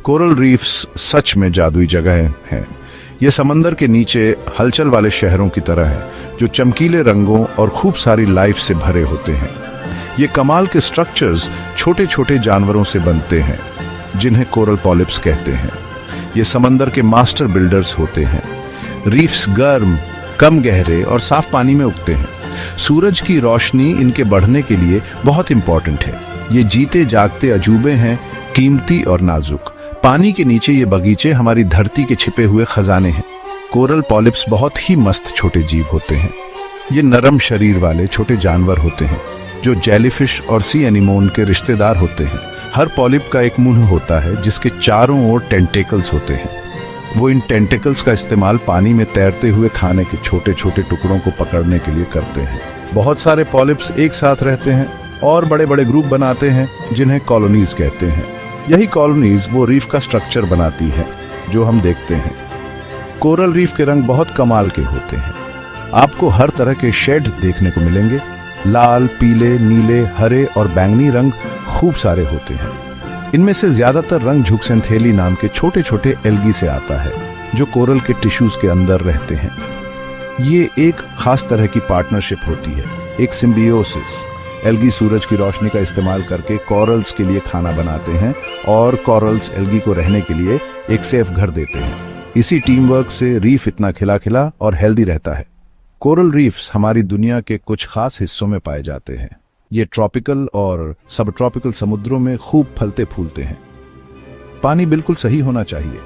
Coral reefs सच में जादुई जगह हैं। ये समंदर के नीचे हलचल वाले शहरों की तरह है जो चमकीले रंगों और खूब सारी लाइफ से भरे होते हैं। ये कमाल के स्ट्रक्चर्स छोटे छोटे जानवरों से बनते हैं जिन्हें कोरल पॉलिप्स कहते हैं। ये समंदर के मास्टर बिल्डर्स होते हैं। रीफ्स गर्म, कम गहरे और साफ पानी में उगते हैं। सूरज की रोशनी इनके बढ़ने के लिए बहुत इंपॉर्टेंट है। ये जीते जागते अजूबे हैं, कीमती और नाजुक। पानी के नीचे ये बगीचे हमारी धरती के छिपे हुए खजाने हैं। कोरल पॉलिप्स बहुत ही मस्त छोटे जीव होते हैं। ये नरम शरीर वाले छोटे जानवर होते हैं जो जेलीफिश और सी एनीमोन के रिश्तेदार होते हैं। हर पॉलिप का एक मुंह होता है जिसके चारों ओर टेंटेकल्स होते हैं। वो इन टेंटेकल्स का इस्तेमाल पानी में तैरते हुए खाने के छोटे छोटे टुकड़ों को पकड़ने के लिए करते हैं। बहुत सारे पॉलिप्स एक साथ रहते हैं और बड़े बड़े ग्रुप बनाते हैं जिन्हें कॉलोनीज कहते हैं। यही कॉलोनीज वो रीफ का स्ट्रक्चर बनाती है जो हम देखते हैं। कोरल रीफ के रंग बहुत कमाल के होते हैं। आपको हर तरह के शेड देखने को मिलेंगे। लाल, पीले, नीले, हरे और बैंगनी रंग खूब सारे होते हैं। इनमें से ज्यादातर रंग झुक्सेंथेली नाम के छोटे छोटे एल्गी से आता है जो कोरल के टिश्यूज के अंदर रहते हैं। ये एक खास तरह की पार्टनरशिप होती है, एक सिम्बियोसिस। एल्गी सूरज की रोशनी का इस्तेमाल करके कोरल्स के लिए खाना बनाते हैं और कोरल्स एल्गी को रहने के लिए एक सेफ घर देते हैं। इसी टीम वर्क से रीफ इतना खिला खिला और हेल्दी रहता है। कोरल रीफ्स हमारी दुनिया के कुछ खास हिस्सों में पाए जाते हैं। ये ट्रॉपिकल और सब ट्रॉपिकल समुद्रों में खूब फलते फूलते हैं। पानी बिल्कुल सही होना चाहिए।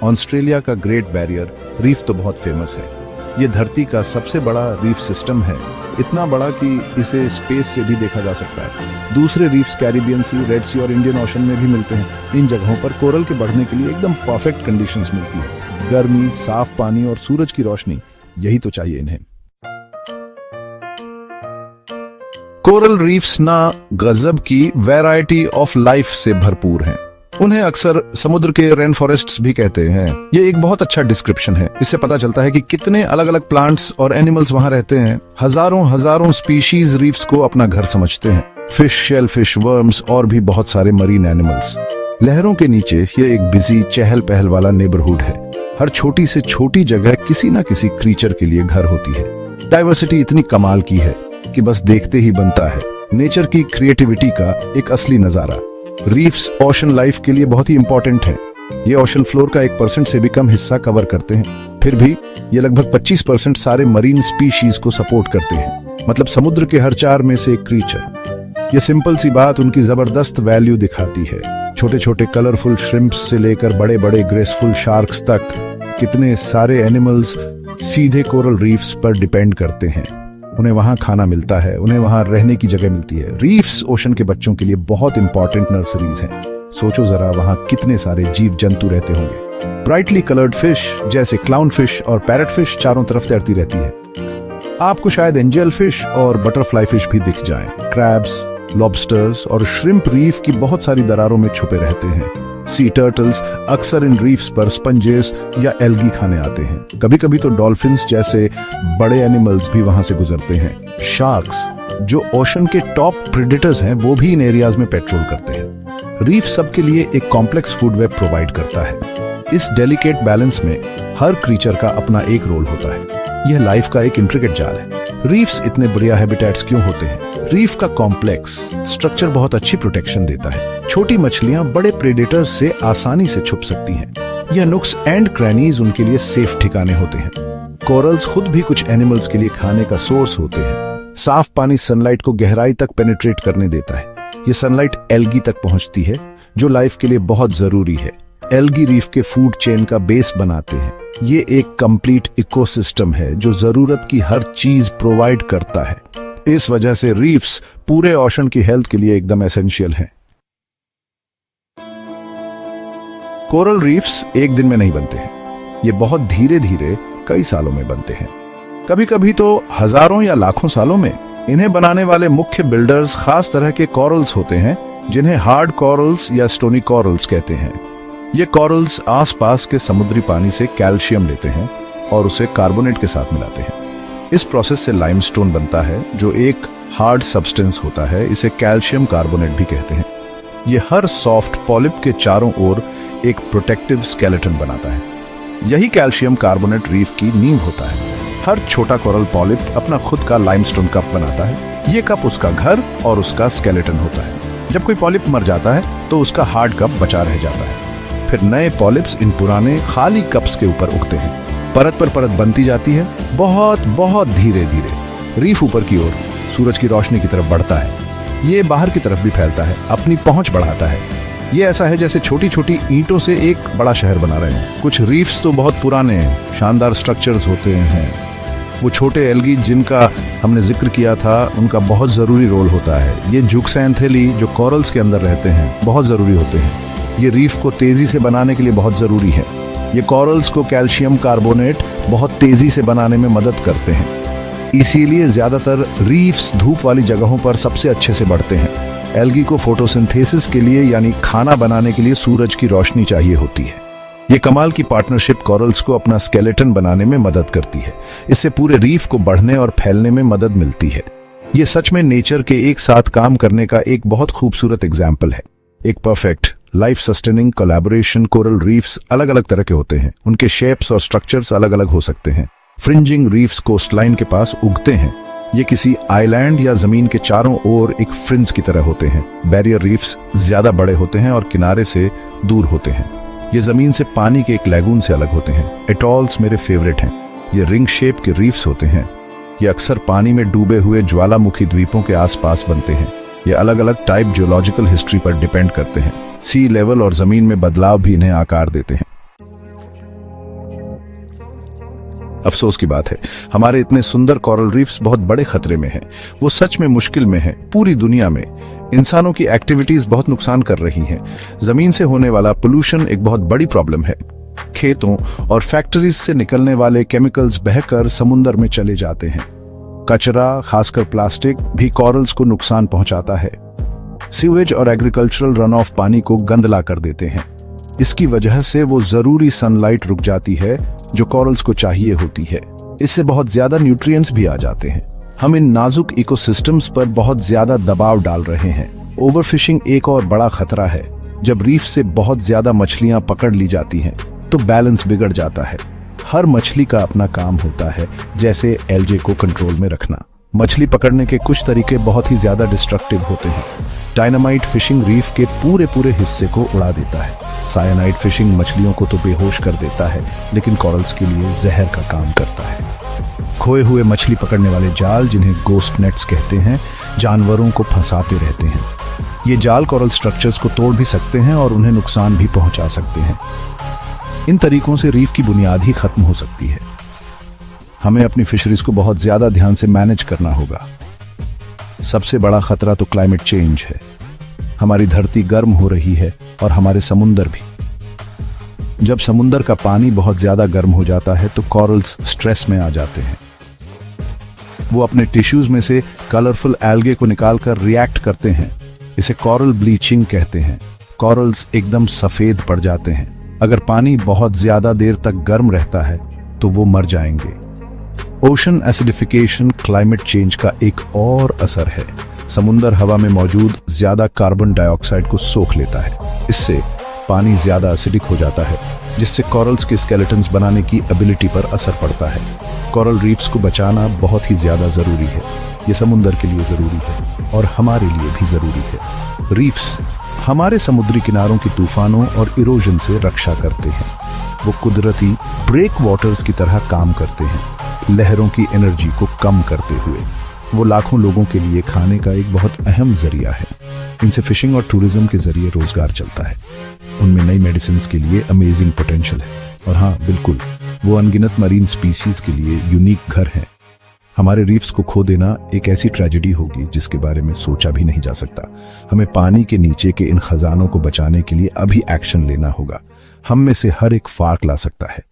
ऑस्ट्रेलिया का ग्रेट बैरियर रीफ तो बहुत फेमस है। ये धरती का सबसे बड़ा रीफ सिस्टम है, इतना बड़ा कि इसे स्पेस से भी देखा जा सकता है। दूसरे रीफ्स कैरिबियन सी, रेड सी और इंडियन ओशन में भी मिलते हैं। इन जगहों पर कोरल के बढ़ने के लिए एकदम परफेक्ट कंडीशंस मिलती है। गर्मी, साफ पानी और सूरज की रोशनी, यही तो चाहिए इन्हें। कोरल रीफ्स ना गजब की वैरायटी ऑफ लाइफ से भरपूर हैं। उन्हें अक्सर समुद्र के रेन फॉरेस्ट्स भी कहते हैं। ये एक बहुत अच्छा डिस्क्रिप्शन है। इससे पता चलता है कि कितने अलग अलग प्लांट्स और एनिमल्स वहां रहते हैं। हजारों हजारों स्पीशीज रीफ्स को अपना घर समझते हैं। फिश, शेलफिश, वर्म्स और भी बहुत सारे मरीन एनिमल्स। लहरों के नीचे ये एक बिजी, चहल पहल वाला नेबरहुड है। हर छोटी से छोटी जगह किसी ना किसी क्रीचर के लिए घर होती है। डाइवर्सिटी इतनी कमाल की है कि बस देखते ही बनता है। नेचर की क्रिएटिविटी का एक असली नजारा। रीफ्स ओशन लाइफ के लिए बहुत ही इंपॉर्टेंट है। ये ओशन फ्लोर का 1% से भी कम हिस्सा कवर करते हैं। फिर भी ये लगभग 25% सारे मरीन स्पीशीज को सपोर्ट करते हैं, मतलब समुद्र के हर 4 में से एक क्रीचर। ये सिंपल सी बात उनकी जबरदस्त वैल्यू दिखाती है। छोटे छोटे कलरफुल श्रिम्प्स से लेकर बड़े बड़े ग्रेसफुल शार्क्स तक कितने सारे एनिमल्स सीधे कोरल रीफ्स पर डिपेंड करते हैं। उन्हें वहां खाना मिलता है, उन्हें वहां रहने की जगह मिलती है। रीफ्स ओशन के बच्चों के लिए बहुत इंपॉर्टेंट नर्सरीज हैं। सोचो जरा वहां कितने सारे जीव जंतु रहते होंगे। ब्राइटली कलर्ड फिश जैसे क्लाउन फिश और पैरट फिश चारों तरफ तैरती रहती है। आपको शायद एंजल फिश और बटरफ्लाई फिश भी दिख जाएं। क्रैब्स, लॉबस्टर्स और श्रिम्प रीफ की बहुत सारी दरारों में छुपे रहते हैं। सी टर्टल्स अक्सर इन रीफ्स पर स्पंजेस या एल्गी खाने आते हैं। कभी कभी तो डॉल्फिन्स जैसे बड़े एनिमल्स भी वहां से गुजरते हैं। शार्क्स, जो ओशन के टॉप प्रेडेटर्स हैं, वो भी इन एरियाज में पेट्रोल करते हैं। रीफ सबके लिए एक कॉम्प्लेक्स फूड वेब प्रोवाइड करता है। इस डेलिकेट बैलेंस में हर क्रीचर का अपना एक रोल होता है। यह लाइफ का एक इंट्रिकेट जाल है। रीफ्स इतने बढ़िया हैबिटेट्स क्यों होते हैं? रीफ का कॉम्प्लेक्स स्ट्रक्चर बहुत अच्छी प्रोटेक्शन देता है। छोटी मछलियां बड़े प्रेडेटर्स से आसानी से छुप सकती हैं। यह नुक्स एंड क्रैनीज उनके लिए सेफ ठिकाने होते हैं। कोरल्स खुद भी कुछ एनिमल्स के लिए खाने का सोर्स होते हैं। साफ पानी सनलाइट को गहराई तक पेनिट्रेट करने देता है। यह सनलाइट एल्गी तक पहुंचती है जो लाइफ के लिए बहुत जरूरी है। एल्गी रीफ के फूड चेन का बेस बनाते हैं। ये एक कंप्लीट इकोसिस्टम है जो जरूरत की हर चीज प्रोवाइड करता है। इस वजह से रीफ्स पूरे ओशन की हेल्थ के लिए एकदम एसेंशियल हैं। कोरल रीफ्स एक दिन में नहीं बनते हैं। ये बहुत धीरे धीरे कई सालों में बनते हैं। कभी कभी तो हजारों या लाखों सालों में। इन्हें बनाने वाले मुख्य बिल्डर्स खास तरह के कोरल्स होते हैं जिन्हें हार्ड कोरल्स या स्टोनी कोरल्स कहते हैं। ये कोरल्स आसपास के समुद्री पानी से कैल्शियम लेते हैं और उसे कार्बोनेट के साथ मिलाते हैं। इस प्रोसेस से लाइमस्टोन बनता है जो एक हार्ड सब्सटेंस होता है। इसे कैल्शियम कार्बोनेट भी कहते हैं। ये हर सॉफ्ट पॉलिप के चारों ओर एक प्रोटेक्टिव स्केलेटन बनाता है। यही कैल्शियम कार्बोनेट रीफ की नींव होता है। हर छोटा कोरल पॉलिप अपना खुद का लाइमस्टोन कप बनाता है। ये कप उसका घर और उसका स्केलेटन होता है। जब कोई पॉलिप मर जाता है तो उसका हार्ड कप बचा रह जाता है। फिर नए पॉलिप्स इन पुराने खाली कप्स के ऊपर उगते हैं। परत पर परत बनती जाती है, बहुत बहुत धीरे धीरे। रीफ ऊपर की ओर सूरज की रोशनी की तरफ बढ़ता है। ये बाहर की तरफ भी फैलता है, अपनी पहुंच बढ़ाता है। ये ऐसा है जैसे छोटी छोटी ईंटों से एक बड़ा शहर बना रहे हैं। कुछ रीफ्स तो बहुत पुराने हैं, शानदार स्ट्रक्चर्स होते हैं। वो छोटे एल्गी जिनका हमने जिक्र किया था, उनका बहुत जरूरी रोल होता है। ये ज़ूक्सैंथेली जो कोरल्स के अंदर रहते हैं, बहुत जरूरी होते हैं। ये रीफ को तेजी से बनाने के लिए बहुत जरूरी है। ये कोरल्स को कैल्शियम कार्बोनेट बहुत तेजी से बनाने में मदद करते हैं। इसीलिए ज्यादातर रीफ्स धूप वाली जगहों पर सबसे अच्छे से बढ़ते हैं। एल्गी को फोटोसिंथेसिस के लिए यानी खाना बनाने के लिए सूरज की रोशनी चाहिए होती है। ये कमाल की पार्टनरशिप कोरल्स को अपना स्केलेटन बनाने में मदद करती है। इससे पूरे रीफ को बढ़ने और फैलने में मदद मिलती है। ये सच में नेचर के एक साथ काम करने का एक बहुत खूबसूरत एग्जाम्पल है। एक perfect life sustaining collaboration. Coral reefs अलग अलग तरह के होते हैं। उनके शेप्स और स्ट्रक्चर्स अलग अलग हो सकते हैं। फ्रिंजिंग रीफ्स कोस्टलाइन के पास उगते हैं। ये किसी आइलैंड या जमीन के चारों ओर एक फ्रिंज की तरह होते हैं। बैरियर रीफ्स ज्यादा बड़े होते हैं और किनारे से दूर होते हैं। ये जमीन से पानी के एक लैगून से अलग होते हैं। एटॉल्स मेरे फेवरेट हैं। ये रिंग शेप के रीफ्स होते हैं। ये अक्सर पानी में डूबे हुए ज्वालामुखी द्वीपों के आसपास बनते हैं। ये अलग अलग टाइप जियोलॉजिकल हिस्ट्री पर डिपेंड करते हैं। सी लेवल और जमीन में बदलाव भी इन्हें आकार देते हैं। अफसोस की बात है, हमारे इतने सुंदर कोरल रीफ्स बहुत बड़े खतरे में हैं। वो सच में मुश्किल में हैं। पूरी दुनिया में इंसानों की एक्टिविटीज बहुत नुकसान कर रही हैं। जमीन से होने वाला पोल्यूशन एक बहुत बड़ी प्रॉब्लम है। खेतों और फैक्ट्रीज से निकलने वाले केमिकल्स बहकर समुद्र में चले जाते हैं। कचरा, खासकर प्लास्टिक, भी कोरल्स को नुकसान पहुंचाता है। सीवेज और एग्रीकल्चरल रन ऑफ पानी को गंदला कर देते हैं। इसकी वजह से वो जरूरी सनलाइट रुक जाती है जो कोरल्स को चाहिए होती है। इससे बहुत ज्यादा न्यूट्रिएंट्स भी आ जाते हैं। हम इन नाजुक इकोसिस्टम्स पर बहुत ज्यादा दबाव डाल रहे हैं। ओवरफिशिंग एक और बड़ा खतरा है। जब रीफ से बहुत ज्यादा मछलियां पकड़ ली जाती हैं तो बैलेंस बिगड़ जाता है। हर मछली का अपना काम होता है, जैसे एलजे को कंट्रोल में रखना। मछली पकड़ने के कुछ तरीके बहुत ही ज्यादा डिस्ट्रक्टिव होते हैं। डायनामाइट फिशिंग रीफ के पूरे पूरे हिस्से को उड़ा देता है। साइनाइड फिशिंग मछलियों को तो बेहोश कर देता है, लेकिन कोरल्स के लिए जहर का काम करता है। खोए हुए मछली पकड़ने वाले जाल, जिन्हें गोस्ट नेट्स कहते हैं, जानवरों को फंसाते रहते हैं। ये जाल कोरल स्ट्रक्चर्स को तोड़ भी सकते हैं और उन्हें नुकसान भी पहुंचा सकते हैं। इन तरीकों से रीफ की बुनियाद ही खत्म हो सकती है। हमें अपनी फिशरीज को बहुत ज्यादा ध्यान से मैनेज करना होगा। सबसे बड़ा खतरा तो क्लाइमेट चेंज है। हमारी धरती गर्म हो रही है और हमारे समुंदर भी। जब समुंदर का पानी बहुत ज्यादा गर्म हो जाता है तो कोरल्स स्ट्रेस में आ जाते हैं। वो अपने टिश्यूज में से कलरफुल एल्गे को निकालकर रिएक्ट करते हैं। इसे कोरल ब्लीचिंग कहते हैं। कोरल्स एकदम सफेद पड़ जाते हैं। अगर पानी बहुत ज्यादा देर तक गर्म रहता है तो वो मर जाएंगे। ओशन एसिडिफिकेशन क्लाइमेट चेंज का एक और असर है। समुंदर हवा में मौजूद ज्यादा कार्बन डाइऑक्साइड को सोख लेता है। इससे पानी ज्यादा एसिडिक हो जाता है, जिससे कोरल्स के स्केलेटन्स बनाने की एबिलिटी पर असर पड़ता है। कोरल रीफ्स को बचाना बहुत ही ज्यादा जरूरी है। ये समुंदर के लिए जरूरी है और हमारे लिए भी जरूरी है। रीफ्स हमारे समुद्री किनारों की तूफानों और इरोजन से रक्षा करते हैं। वो कुदरती ब्रेक वाटर्स की तरह काम करते हैं, लहरों की एनर्जी को कम करते हुए। वो लाखों लोगों के लिए खाने का एक बहुत अहम जरिया है। इनसे फिशिंग और टूरिज्म के जरिए रोजगार चलता है। उनमें नई मेडिसिन के लिए अमेजिंग पोटेंशियल है। और हाँ, बिल्कुल, वो अनगिनत मरीन स्पीशीज के लिए यूनिक घर है। हमारे रीफ्स को खो देना एक ऐसी ट्रेजेडी होगी जिसके बारे में सोचा भी नहीं जा सकता। हमें पानी के नीचे के इन खजानों को बचाने के लिए अभी एक्शन लेना होगा। हम में से हर एक फार्क ला सकता है।